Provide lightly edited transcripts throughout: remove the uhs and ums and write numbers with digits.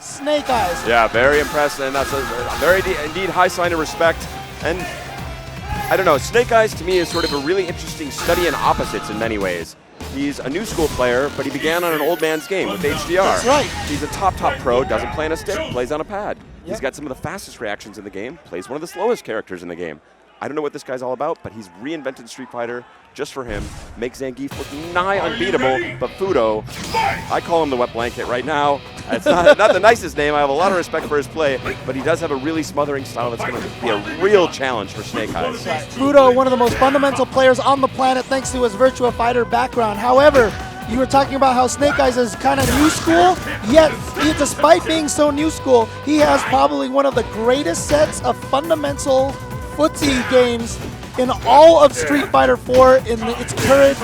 Snake Eyez. Yeah, very impressed, and that's a very indeed high sign of respect. And I don't know, Snake Eyez to me is sort of a really interesting study in opposites in many ways. He's a new school player, but he began on an old man's game with HDR. That's right. He's a top pro, doesn't play on a stick, plays on a pad. Yep. He's got some of the fastest reactions in the game, plays one of the slowest characters in the game. I don't know what this guy's all about, but he's reinvented Street Fighter just for him. Makes Zangief look nigh unbeatable, but Fuudo, I call him the wet blanket right now. It's not the nicest name. I have a lot of respect for his play, but he does have a really smothering style that's going to be a real challenge for Snake Eyez. Fuudo, one of the most fundamental players on the planet thanks to his Virtua Fighter background. However, you were talking about how Snake Eyez is kind of new school, yet despite being so new school, he has probably one of the greatest sets of fundamental footsie games in all of Street Fighter 4 in its current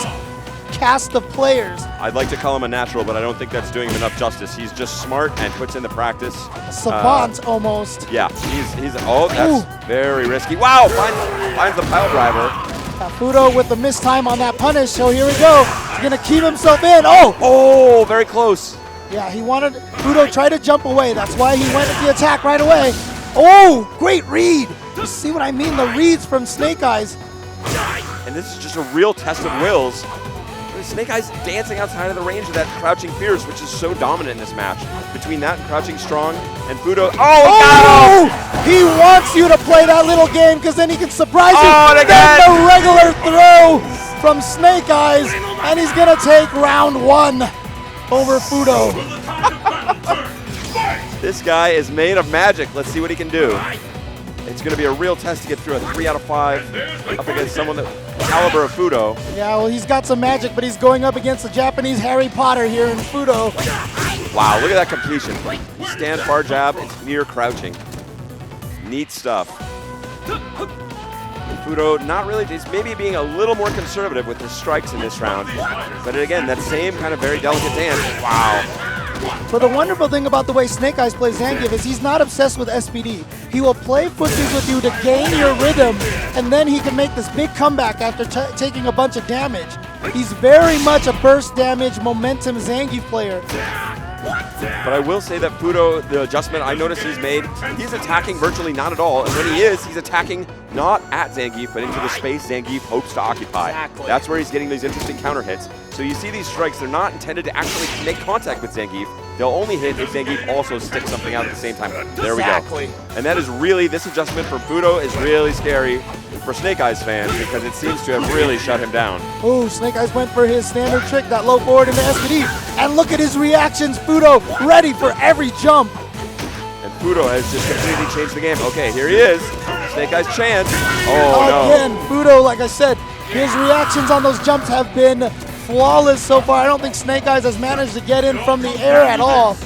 cast of players. I'd like to call him a natural, but I don't think that's doing him enough justice. He's just smart and puts in the practice. Savant almost. Yeah, oh, that's very risky. Wow, finds the pile driver. Fuudo with the missed time on that punish, so here we go. He's gonna keep himself in. Oh, very close. Yeah, Fuudo tried to jump away. That's why he went with the attack right away. Oh, great read. You see what I mean? The reads from Snake Eyez. And this is just a real test of wills. Snake Eyez dancing outside of the range of that crouching fierce, which is so dominant in this match. Between that and crouching strong and Fuudo. Oh, he wants you to play that little game because then he can surprise you. And again, the regular throw from Snake Eyez, and he's gonna take round 1 over Fuudo. This guy is made of magic. Let's see what he can do. It's going to be a real test to get through a 3 out of 5 up against someone the caliber of Fuudo. Yeah, well, he's got some magic, but he's going up against the Japanese Harry Potter here in Fuudo. Wow, look at that completion. Stand far jab, it's near crouching. Neat stuff. And Fuudo not really, he's maybe being a little more conservative with his strikes in this round. But again, that same kind of very delicate dance. Wow. But the wonderful thing about the way Snake Eyez plays Zangief is he's not obsessed with SPD. He will play footsies with you to gain your rhythm, and then he can make this big comeback after taking a bunch of damage. He's very much a burst damage momentum Zangief player. But I will say that Fuudo, the adjustment I noticed he's made, he's attacking virtually not at all. And when he is, he's attacking not at Zangief, but into the space Zangief hopes to occupy. Exactly. That's where he's getting these interesting counter hits. So you see these strikes, they're not intended to actually make contact with Zangief. They'll only hit if Zangief also sticks something out at the same time. There we go. And that is really, this adjustment for Fuudo is really scary for Snake Eyez fans because it seems to have really shut him down. Oh, Snake Eyez went for his standard trick, that low forward into SPD. And look at his reactions, Fuudo ready for every jump. And Fuudo has just completely changed the game. Okay, here he is. Snake Eyez chance. Oh, no. Again, Fuudo, like I said, his reactions on those jumps have been flawless so far. I don't think Snake Eyez has managed to get in from the air at all.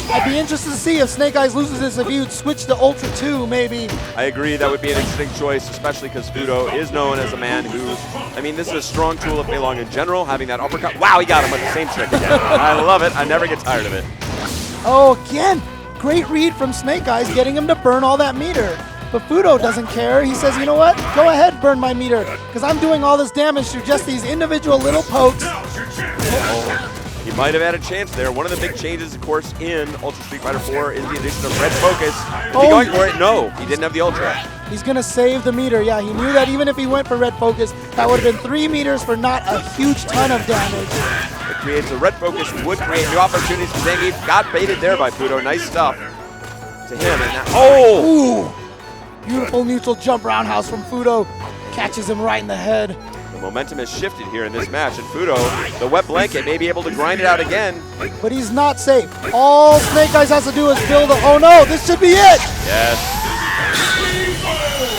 I'd be interested to see if Snake Eyez loses this, if you'd switch to Ultra 2, maybe. I agree, that would be an interesting choice, especially because Fuudo is known as a man who, I mean, this is a strong tool of Fei Long in general, having that uppercut. Wow, he got him with the same trick again. I love it. I never get tired of it. Oh, again, great read from Snake Eyez, getting him to burn all that meter. But Fuudo doesn't care. He says, you know what? Go ahead, burn my meter, because I'm doing all this damage through just these individual little pokes. He might have had a chance there. One of the big changes, of course, in Ultra Street Fighter 4 is the addition of Red Focus. Is he going for it? No, he didn't have the Ultra. He's going to save the meter. Yeah, he knew that even if he went for Red Focus, that would have been 3 meters for not a huge ton of damage. It creates a Red Focus, would create new opportunities for Zangief. Got baited there by Fuudo. Nice stuff to him. And now, Ooh! Beautiful neutral jump roundhouse from Fuudo. Catches him right in the head. The momentum has shifted here in this match, and Fuudo, the wet blanket, may be able to grind it out again. But he's not safe. All Snake Eyez has to do is build oh no, this should be it! Yes.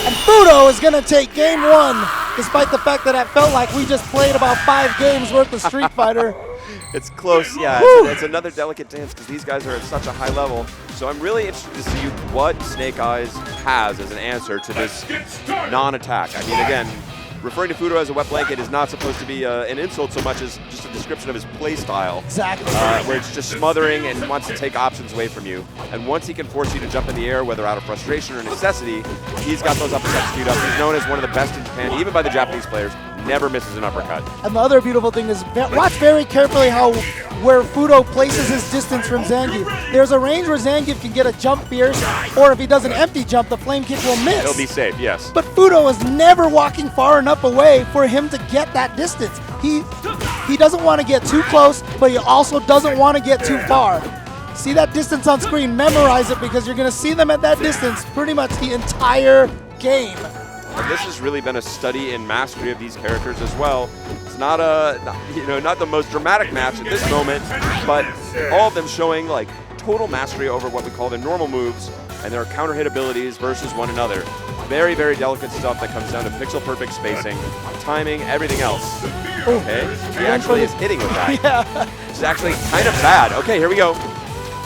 And Fuudo is gonna take game 1, despite the fact that it felt like we just played about 5 games worth of Street Fighter. It's close, yeah. It's another delicate dance because these guys are at such a high level. So I'm really interested to see what Snake Eyez has as an answer to this non-attack. I mean, again, referring to Fuudo as a wet blanket is not supposed to be an insult so much as just a description of his play style. Exactly. Where it's just smothering and wants to take options away from you. And once he can force you to jump in the air, whether out of frustration or necessity, he's got those uppercuts queued up. He's known as one of the best in Japan, even by the Japanese players. never misses an uppercut. And the other beautiful thing is, watch very carefully where Fuudo places his distance from Zangief. There's a range where Zangief can get a jump fierce, or if he does an empty jump, the flame kick will miss. He'll be safe, yes. But Fuudo is never walking far enough away for him to get that distance. He doesn't want to get too close, but he also doesn't want to get too far. See that distance on screen, memorize it, because you're going to see them at that distance pretty much the entire game. And this has really been a study in mastery of these characters as well. It's not not the most dramatic match at this moment, but all of them showing like total mastery over what we call the normal moves and their counter hit abilities versus one another. Very, very delicate stuff that comes down to pixel perfect spacing, timing, everything else. Okay, he actually is hitting with that. Yeah. It's actually kind of bad. Okay, here we go.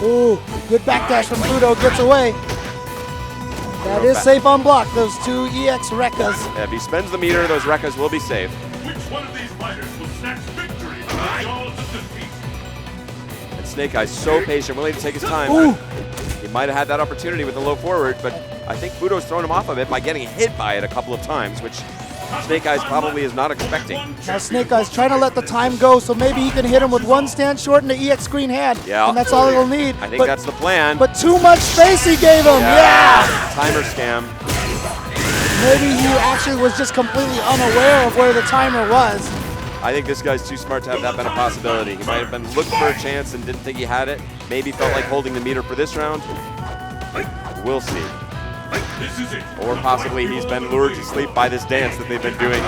Ooh, good backdash from Fuudo, gets away. That is safe on block, those two EX Rekkas. Yeah, if he spends the meter, those Rekkas will be safe. Which one of these fighters will snatch victory from the jaws of defeat? And Snake Eyes so patient, willing to take his time. Ooh. He might have had that opportunity with the low forward, but I think Fuudo's thrown him off of it by getting hit by it a couple of times, which Snake Eyes probably is not expecting. Now Snake Eyes trying to let the time go, so maybe he can hit him with one stand short and the EX green hand, Yeah. and that's all he'll need. I think that's the plan. But too much space he gave him, yeah! Timer scam. Maybe he actually was just completely unaware of where the timer was. I think this guy's too smart to have that been a possibility. He might have been looking for a chance and didn't think he had it. Maybe felt like holding the meter for this round. We'll see. This is it. Or possibly he's been lured to sleep by this dance that they've been doing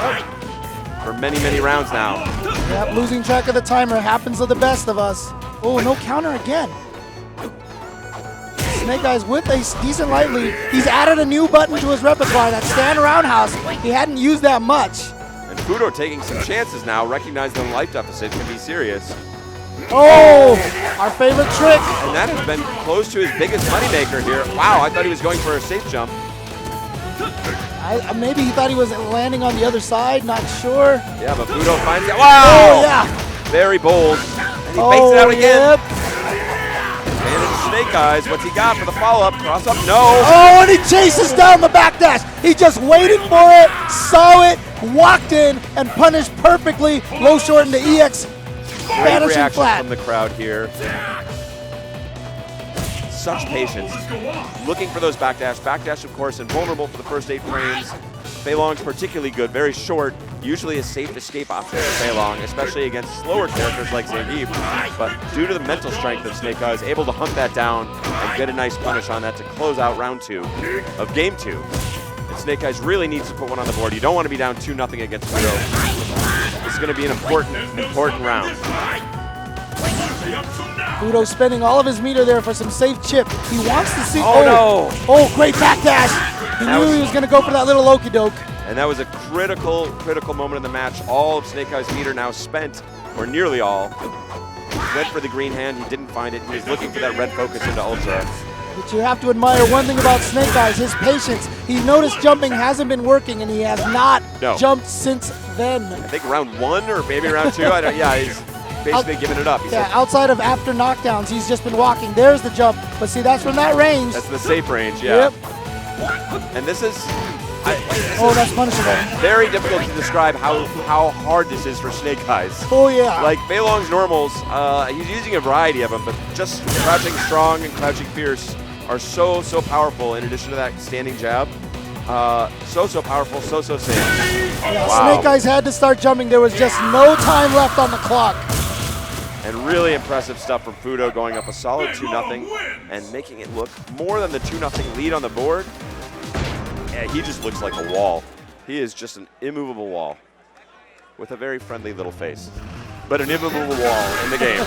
for many, many rounds now. Yep, losing track of the timer happens to the best of us. Oh, no counter again. Snake Eyes with a decent light lead. He's added a new button to his repertoire, that stand roundhouse. He hadn't used that much. And Fuudo taking some chances now, recognizing the life deficit can be serious. Oh, our favorite trick. And that has been close to his biggest moneymaker here. Wow, I thought he was going for a safe jump. Maybe he thought he was landing on the other side, not sure. Yeah, but Fuudo finds it. Wow! Oh, yeah. Very bold. And he fakes it out again. Yep. And Snake Eyes, what's he got for the follow-up? Cross up, no. Oh, and he chases down the backdash. He just waited for it, saw it, walked in, and punished perfectly. Low short into EX. Great Vanishing reaction flat. from the crowd here. Such patience. Looking for those backdash. Backdash, of course, invulnerable for the first 8 frames. Fei Long's particularly good, very short. Usually a safe escape option for Fei Long, especially against slower characters like Zangief. But due to the mental strength of Snake Eyes, able to hunt that down and get a nice punish on that to close out round 2 of game 2. And Snake Eyes really needs to put one on the board. You don't want to be down 2-0 against Fuudo. This is going to be an important round. Fuudo spending all of his meter there for some safe chip. He wants to see. Oh, no. Oh, great backdash. He knew he was going to go for that little okey doke. And that was a critical moment in the match. All of Snake Eyes' meter now spent, or nearly all. Went for the green hand, he didn't find it. He was looking for that red focus into Ultra. But you have to admire one thing about Snake Eyes, his patience. He noticed jumping hasn't been working, and he has not jumped since then. I think round 1 or maybe round 2. I don't. Yeah, he's basically giving it up. Outside of after knockdowns, he's just been walking. There's the jump, but see, that's from that range. That's the safe range, yeah. Yep. And this is. That's punishable. Very difficult to describe how hard this is for Snake Eyes. Oh, yeah. Like Fei Long's normals, he's using a variety of them, but just crouching strong and crouching fierce are so powerful in addition to that standing jab. So powerful, so safe. Yeah, wow. Snake Eyes had to start jumping. There was just no time left on the clock. And really impressive stuff from Fuudo, going up a solid 2-0 and making it look more than the 2-0 lead on the board. Yeah, he just looks like a wall. He is just an immovable wall with a very friendly little face, but an immovable wall in the game.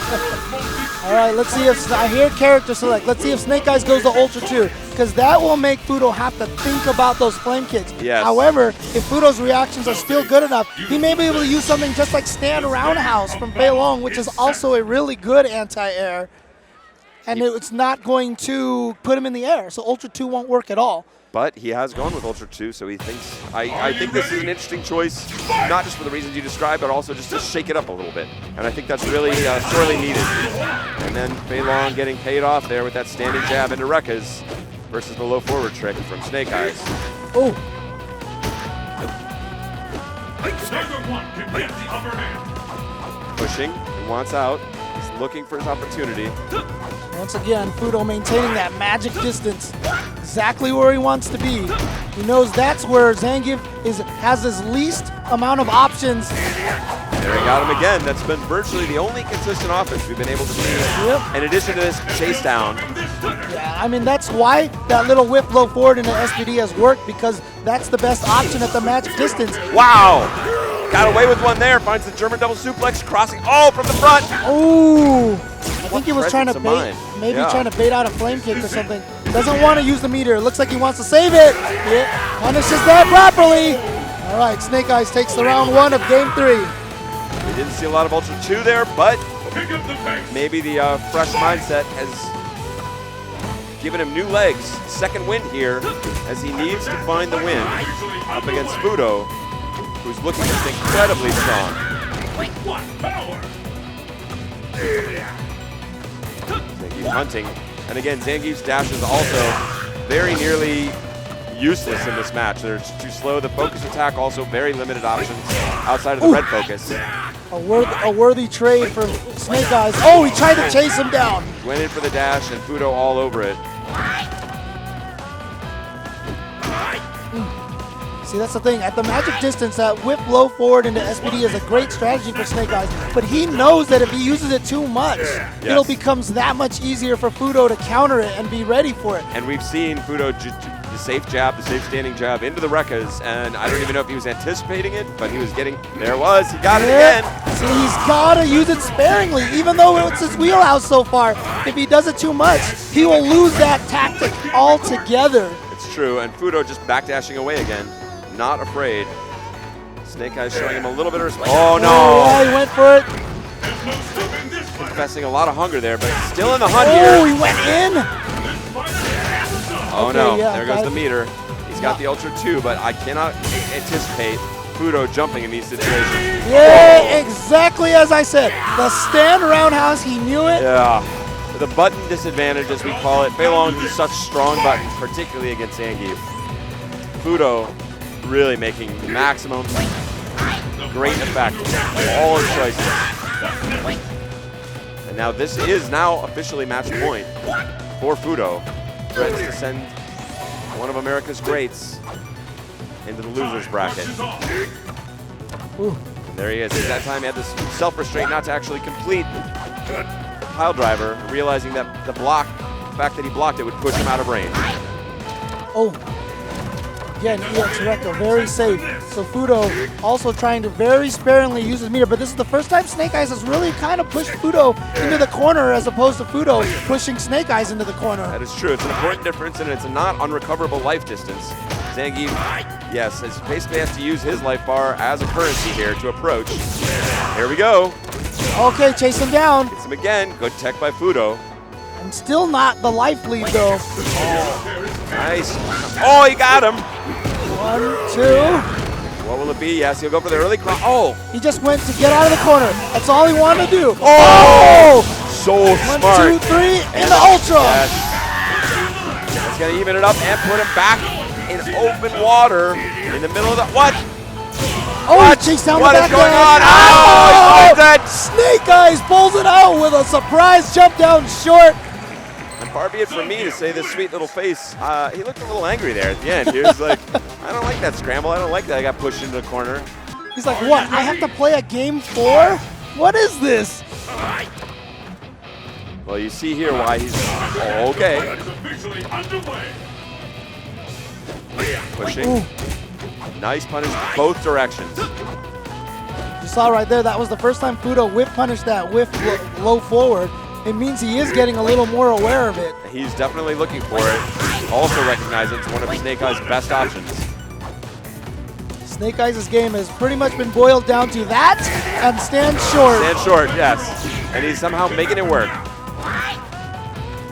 All right, let's see if I hear character select. Let's see if Snake Eyes goes to Ultra 2, because that will make Fuudo have to think about those flame kicks. Yes. However, if Fuudo's reactions are still good enough, he may be able to use something just like stand roundhouse from Fei Long, which is also a really good anti-air, and it's not going to put him in the air, so Ultra 2 won't work at all. But he has gone with Ultra 2, so he thinks, I think this is an interesting choice, not just for the reasons you described, but also just to shake it up a little bit. And I think that's really sorely needed. And then Fei Long getting paid off there with that standing jab into Rekkas versus the low forward trick from Snake Eyes. Oh. Neither one can get the upper hand. Pushing, he wants out. He's looking for his opportunity. Once again, Fuudo maintaining that magic distance, exactly where he wants to be. He knows that's where Zangief has his least amount of options. There he got him again. That's been virtually the only consistent offense we've been able to see. Yep. In addition to this chase down. Yeah, I mean, that's why that little whip low forward into SPD has worked, because that's the best option at the magic distance. Wow! Got away with one there. Finds the German double suplex, crossing. Oh, from the front. Ooh! I think he was trying to presence of bait, mind. maybe Yeah. trying to bait out a flame kick or something. Doesn't want to use the meter. Looks like he wants to save it. Yeah, punishes that properly. All right, Snake Eyes takes the round 1 of game 3. We didn't see a lot of Ultra 2 there, but Pick up the pace. maybe the fresh mindset has given him new legs. Second win here, as he needs to find the win up against Fuudo, who's looking just incredibly strong. What power? Zangief hunting. And again, Zangief's dash is also very nearly useless in this match. They're too slow. The focus attack also very limited options outside of the red focus. A worthy trade for Snake Eyes. Oh, he tried to chase him down. Went in for the dash and Fuudo all over it. See, that's the thing. At the magic distance, that whip low forward into SPD is a great strategy for Snake Eyes, but he knows that if he uses it too much, it'll becomes that much easier for Fuudo to counter it and be ready for it. And we've seen Fuudo the safe jab, the safe standing jab into the Rekkas, and I don't even know if he was anticipating it, but he was getting, there it was, he got it again. See, he's got to use it sparingly, even though it's his wheelhouse so far. If he does it too much, he will lose that tactic altogether. It's true, and Fuudo just backdashing away again, not afraid. Snake Eyes showing him a little bit of respect. Oh no! Yeah, he went for it. Confessing a lot of hunger there, but still in the hunt Oh, here. he went in. Oh Okay, no, yeah, there goes the meter. He's got the Ultra 2, but I cannot anticipate Fuudo jumping in these situations. Yeah, exactly as I said. The stand roundhouse, he knew it. Yeah, the button disadvantage, as we call it. Fei Long is such strong buttons, particularly against Zangief. Fuudo really making maximum great effect of all his choices. And now this is now officially match point for Fuudo. Threatens to send one of America's greats into the loser's bracket. Ooh. And there he is. At that time, he had this self-restraint not to actually complete the pile driver, realizing that the fact that he blocked it would push him out of range. Oh. Again, EX Rekka, very safe. So Fuudo also trying to very sparingly use his meter, but this is the first time Snake Eyes has really kind of pushed Fuudo into the corner as opposed to Fuudo pushing Snake Eyes into the corner. That is true. It's an important difference, and it's a not unrecoverable life distance. Zangief, yes, basically has to use his life bar as a currency here to approach. Here we go. Okay, chase him down. Gets him again. Good tech by Fuudo. And still not the life lead though. Nice. Oh, he got him. 1, 2. What will it be? Yes, he'll go for the early cross. Oh, He just went to get out of the corner. That's all he wanted to do. Oh! So 1, smart. 2, 3, in the Ultra. Yes. That's going to even it up and put him back in open water in the middle of the... What? Oh, he chased down What the is back going line. on? Oh, he finds it. Snake Eyes pulls it out with a surprise jump down short. And far be it from me to say this sweet little face. He looked a little angry there at the end. He was like, I don't like that scramble. I don't like that I got pushed into the corner. He's like, what? I have to play a game 4? What is this? Well, you see here why he's... Oh, okay. It's officially underway. Pushing. Ooh. Nice punish both directions. You saw right there, that was the first time Fuudo whip punished that whiff low forward. It means he is getting a little more aware of it. He's definitely looking for it. Also recognizing it's one of Snake Eyes' best options. Snake Eyes' game has pretty much been boiled down to that and stand short. Stand short, yes. And he's somehow making it work.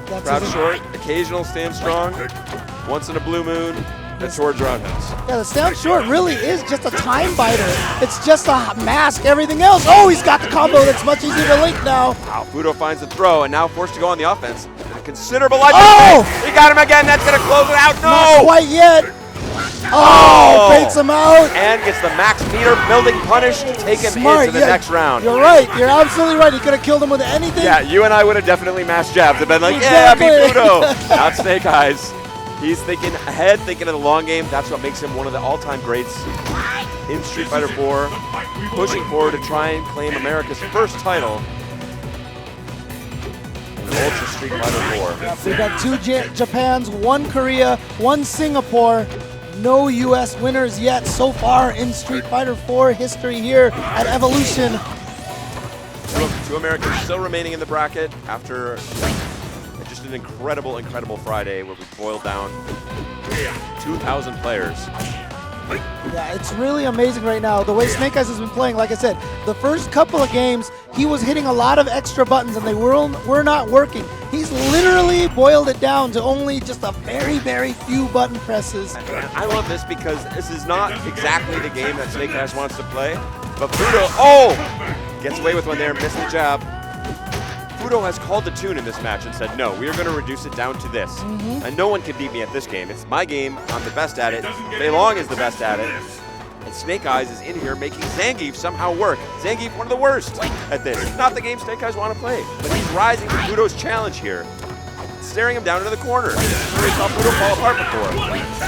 That's Crouch his- short, occasional stand strong. Once in a blue moon, that's towards roundhouse. Yeah, the stand short really is just a time biter. It's just a mask, everything else. Oh, he's got the combo that's much easier to link now. Wow, Fuudo finds the throw and now forced to go on the offense. A considerable life. Oh! He got him again. That's going to close it out. Not No! quite yet. Oh, baits him out. And gets the max meter building punish to take him into the next round. You're right. You're absolutely right. He could have killed him with anything. Yeah, you and I would have definitely mashed jabs and been like, Exactly. yeah, beat Fuudo. Not Snake Eyes. He's thinking ahead, thinking of the long game. That's what makes him one of the all-time greats in Street Fighter 4, pushing forward to try and claim America's first title in Ultra Street Fighter 4. We've got 2 Japans, 1 Korea, 1 Singapore. No U.S. winners yet so far in Street Fighter 4 history here at Evolution. 2 Americans still remaining in the bracket after just an incredible, incredible Friday where we boiled down 2,000 players. Yeah, it's really amazing right now. The way Snake Eyez has been playing, like I said, the first couple of games, he was hitting a lot of extra buttons and they were not working. He's literally boiled it down to only just a very, very few button presses. I love this because this is not exactly the game that Snake Eyez wants to play, but Fuudo, gets away with one there, missed the jab. Fuudo has called the tune in this match and said, no, we are going to reduce it down to this. And no one can beat me at this game. It's my game. I'm the best at it. Fei Long is the best at it. And Snake Eyez is in here making Zangief somehow work. Zangief, one of the worst at this. It's not the game Snake Eyez want to play, but he's rising to Fuudo's challenge here. Staring him down into the corner. We saw Fuudo fall apart before.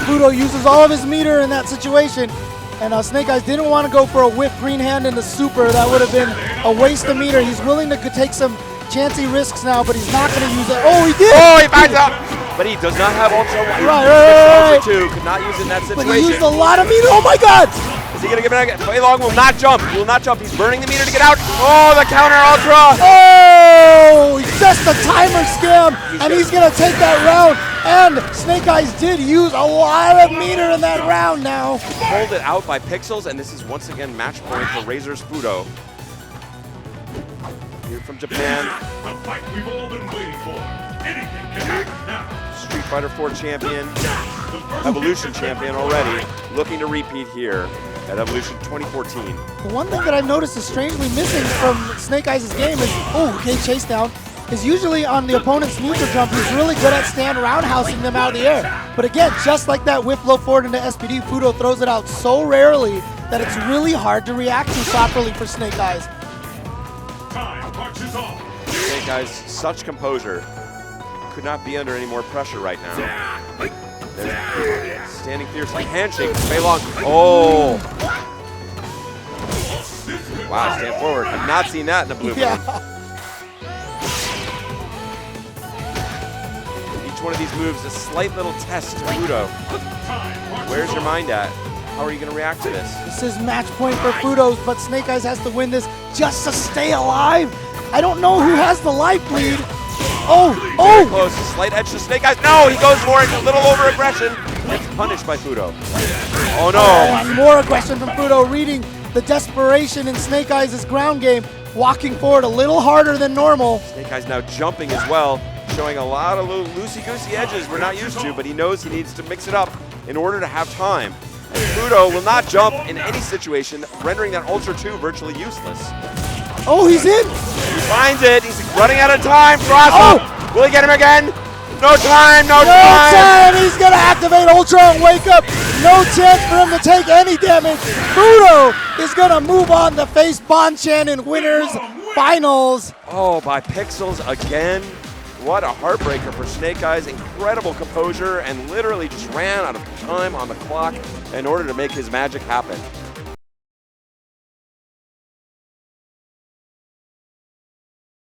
Fuudo uses all of his meter in that situation. And Snake Eyez didn't want to go for a whip green hand into super. That would have been a waste of meter. He's willing to take some chancy risks now, but he's not going to use it. Oh, he did! Oh, he backs up! But he does not have Ultra 1. Right. Ultra 2, could not use it in that situation. But he used a lot of meter. Oh my god! Is he going to give it out? Fei Long will not jump. He will not jump. He's burning the meter to get out. Oh, the counter Ultra! Oh, just a timer scam, and he's going to take that round. And Snake Eyez did use a lot of meter in that round now. Pulled it out by pixels, and this is once again match point for Razor's Fuudo. Here from Japan. The fight we've all been waiting for. Anything can happen now. Street Fighter 4 champion, Evolution champion already, looking to repeat here at Evolution 2014. The one thing that I've noticed is strangely missing from Snake Eyes' game is, chase down, is usually on the opponent's neutral jump, he's really good at stand roundhousing them out of the air. But again, just like that whip low forward into SPD, Fuudo throws it out so rarely that it's really hard to react to properly for Snake Eyes. Time marches on. Snake Eyez, such composure. Could not be under any more pressure right now. There's standing fiercely, handshake, Fei Long. Oh! Wow, stand forward. I've not seen that in the blue moon. Each one of these moves a slight little test to Fuudo. Where's your mind at? How are you going to react to this? This is match point for Fuudo, but Snake Eyes has to win this just to stay alive. I don't know who has the life lead. Very close, slight edge to Snake Eyez. No, he goes for it, a little over-aggression. Gets punished by Fuudo. Oh no. And more aggression from Fuudo, reading the desperation in Snake Eyes' ground game, walking forward a little harder than normal. Snake Eyez now jumping as well, showing a lot of little loosey-goosey edges we're not used to, but he knows he needs to mix it up in order to have time. And Fuudo will not jump in any situation, rendering that Ultra 2 virtually useless. Oh, he's in! He finds it, he's running out of time, cross. Will he get him again? No time, no time! He's gonna activate Ultra and wake up. No chance for him to take any damage. Fuudo is gonna move on to face Bonchan in winners finals. Oh, by pixels again. What a heartbreaker for Snake Eyez. Incredible composure and literally just ran out of time on the clock in order to make his magic happen.